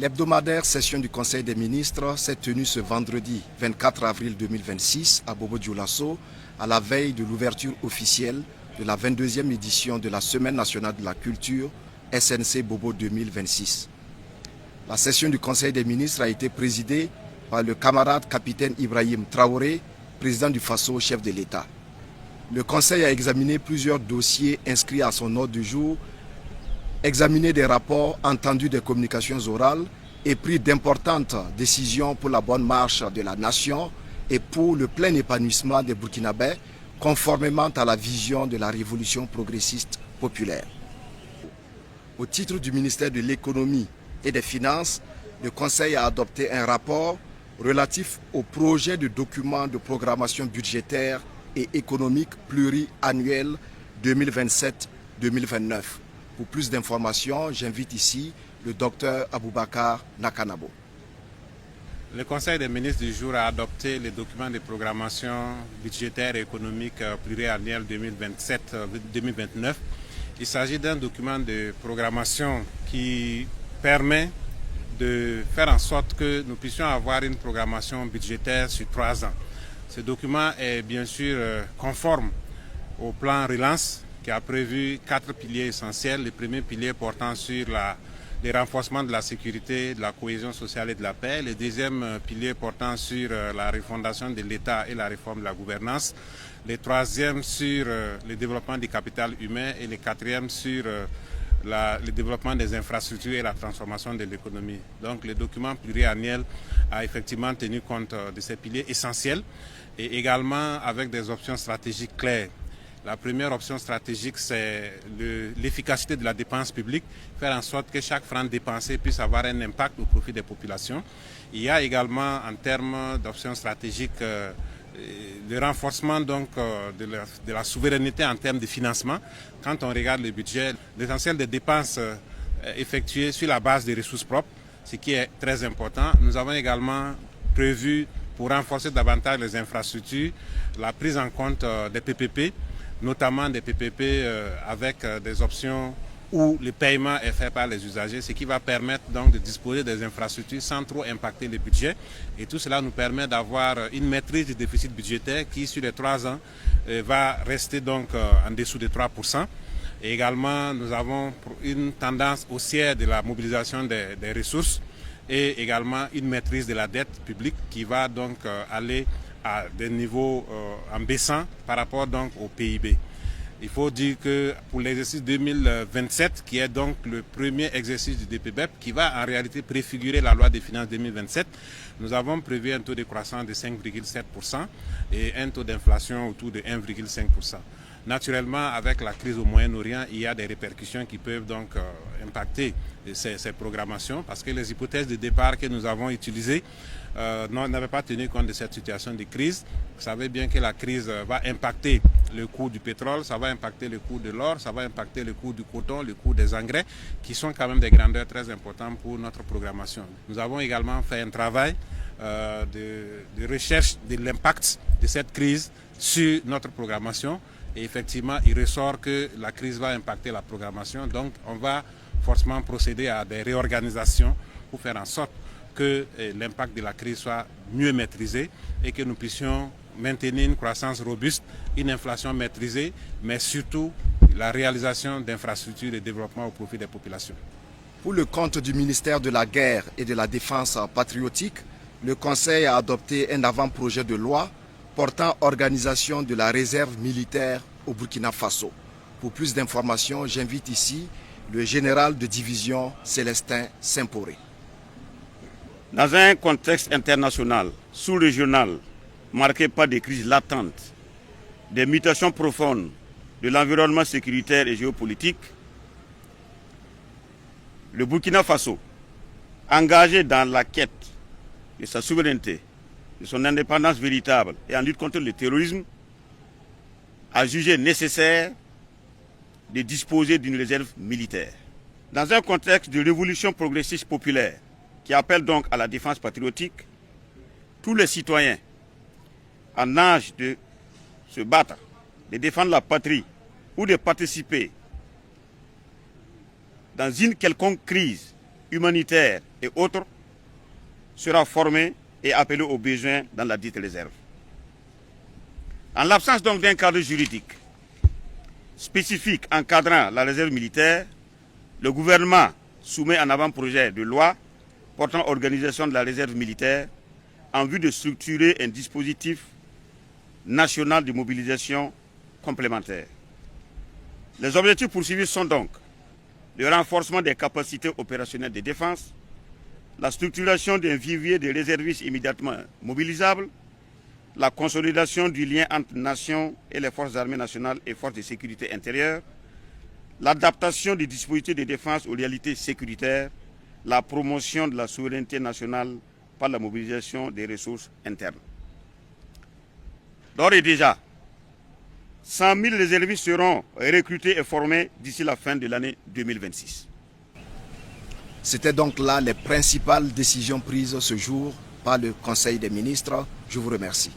L'hebdomadaire session du Conseil des ministres s'est tenue ce vendredi 24 avril 2026 à Bobo-Dioulasso, à la veille de l'ouverture officielle de la 22e édition de la Semaine nationale de la culture SNC Bobo 2026. La session du Conseil des ministres a été présidée par le camarade capitaine Ibrahim Traoré, président du Faso, chef de l'État. Le Conseil a examiné plusieurs dossiers inscrits à son ordre du jour, examiné des rapports, entendu des communications orales et pris d'importantes décisions pour la bonne marche de la nation et pour le plein épanouissement des Burkinabés, conformément à la vision de la révolution progressiste populaire. Au titre du ministère de l'Économie et des Finances, le Conseil a adopté un rapport relatif au projet de document de programmation budgétaire et économique pluriannuel 2027-2029. Pour plus d'informations, j'invite ici le docteur Aboubakar Nakanabo. Le Conseil des ministres du jour a adopté les documents de programmation budgétaire et économique pluriannuel 2027-2029. Il s'agit d'un document de programmation qui permet de faire en sorte que nous puissions avoir une programmation budgétaire sur 3 ans. Ce document est bien sûr conforme au plan Relance qui a prévu 4 piliers essentiels. Le premier pilier portant sur le renforcement de la sécurité, de la cohésion sociale et de la paix. Le deuxième pilier portant sur la refondation de l'État et la réforme de la gouvernance. Le troisième sur le développement du capital humain et le quatrième sur le développement des infrastructures et la transformation de l'économie. Donc le document pluriannuel a effectivement tenu compte de ces piliers essentiels et également avec des options stratégiques claires. La première option stratégique, c'est l'efficacité de la dépense publique, faire en sorte que chaque franc dépensé puisse avoir un impact au profit des populations. Il y a également, en termes d'options stratégiques, le renforcement donc, de la souveraineté en termes de financement. Quand on regarde le budget, l'essentiel des dépenses effectuées sur la base des ressources propres, ce qui est très important. Nous avons également prévu, pour renforcer davantage les infrastructures, la prise en compte des PPP, notamment des PPP avec des options où le paiement est fait par les usagers, ce qui va permettre donc de disposer des infrastructures sans trop impacter le budget. Et tout cela nous permet d'avoir une maîtrise du déficit budgétaire qui, sur les 3 ans, va rester donc en dessous de 3%. Et également, nous avons une tendance haussière de la mobilisation des ressources et également une maîtrise de la dette publique qui va donc aller à des niveaux en baissant par rapport donc au PIB. Il faut dire que pour l'exercice 2027, qui est donc le premier exercice du DPBEP, qui va en réalité préfigurer la loi des finances 2027, nous avons prévu un taux de croissance de 5,7% et un taux d'inflation autour de 1,5%. Naturellement, avec la crise au Moyen-Orient, il y a des répercussions qui peuvent donc impacter ces programmations parce que les hypothèses de départ que nous avons utilisées n'avaient pas tenu compte de cette situation de crise. Vous savez bien que la crise va impacter le coût du pétrole, ça va impacter le coût de l'or, ça va impacter le coût du coton, le coût des engrais, qui sont quand même des grandeurs très importantes pour notre programmation. Nous avons également fait un travail de recherche de l'impact de cette crise sur notre programmation. Et effectivement, il ressort que la crise va impacter la programmation. Donc, on va forcément procéder à des réorganisations pour faire en sorte que l'impact de la crise soit mieux maîtrisé et que nous puissions maintenir une croissance robuste, une inflation maîtrisée, mais surtout la réalisation d'infrastructures de développement au profit des populations. Pour le compte du ministère de la Guerre et de la Défense patriotique, le Conseil a adopté un avant-projet de loi portant organisation de la réserve militaire au Burkina Faso. Pour plus d'informations, j'invite ici le général de division Célestin Saint-Poré. Dans un contexte international, sous-régional, marqué par des crises latentes, des mutations profondes de l'environnement sécuritaire et géopolitique, le Burkina Faso, engagé dans la quête de sa souveraineté, de son indépendance véritable et en lutte contre le terrorisme, a jugé nécessaire de disposer d'une réserve militaire. Dans un contexte de révolution progressiste populaire qui appelle donc à la défense patriotique, tous les citoyens en âge de se battre, de défendre la patrie ou de participer dans une quelconque crise humanitaire et autres sera formé et appelé aux besoins dans la dite réserve. En l'absence donc d'un cadre juridique spécifique encadrant la réserve militaire, le gouvernement soumet un avant-projet de loi portant organisation de la réserve militaire en vue de structurer un dispositif national de mobilisation complémentaire. Les objectifs poursuivis sont donc le renforcement des capacités opérationnelles de défense, la structuration d'un vivier de réservistes immédiatement mobilisables, la consolidation du lien entre nations et les forces armées nationales et forces de sécurité intérieure, l'adaptation des dispositifs de défense aux réalités sécuritaires, la promotion de la souveraineté nationale par la mobilisation des ressources internes. D'ores et déjà, 100 000 réservistes seront recrutés et formés d'ici la fin de l'année 2026. C'était donc là les principales décisions prises ce jour par le Conseil des ministres. Je vous remercie.